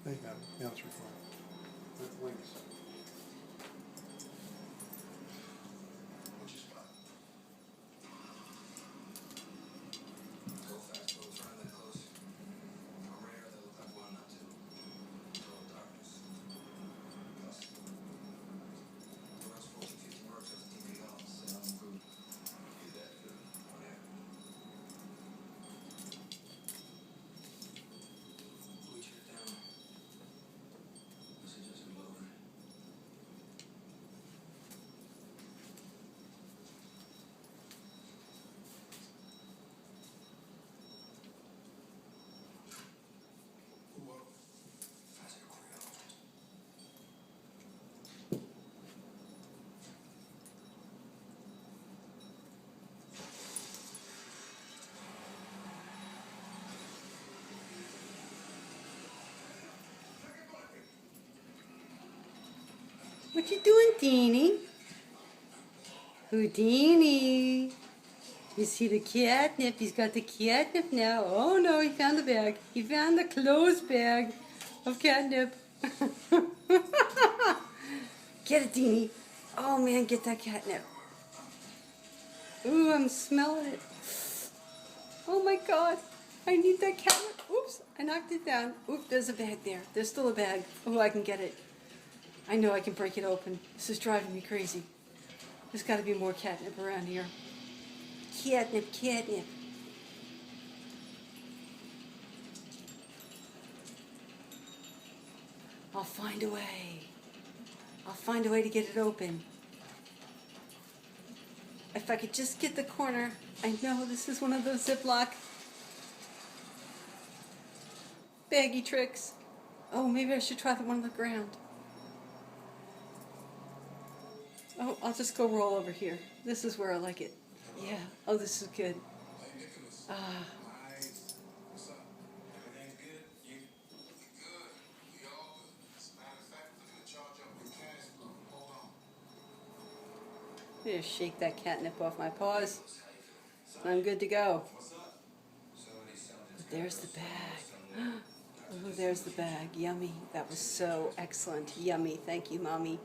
There you go. Now it's recording. With links. What you doing, Deanie? Houdini. You see the catnip? He's got the catnip now. Oh no, he found the bag. He found the closed bag of catnip. Get it, Deanie. Oh man, get that catnip. Ooh, I'm smelling it. Oh my god, I need that catnip. Oops, I knocked it down. Oops, there's a bag there. There's still a bag. Oh, I can get it. I know I can break it open. This is driving me crazy. There's got to be more catnip around here. Catnip, catnip. I'll find a way. I'll find a way to get it open. If I could just get the corner. I know this is one of those Ziploc baggy tricks. Oh, maybe I should try the one on the ground. Oh, I'll just go roll over here. This is where I like it. Yeah. Oh, this is good. Ah. What's up? Everything's good? You good? We all good. As a matter of fact, we're gonna charge up your cash flow. Hold on. Just shake that catnip off my paws. I'm good to go. What's up? But there's the bag. Oh, there's the bag. Yummy. That was so excellent. Yummy. Thank you, Mommy.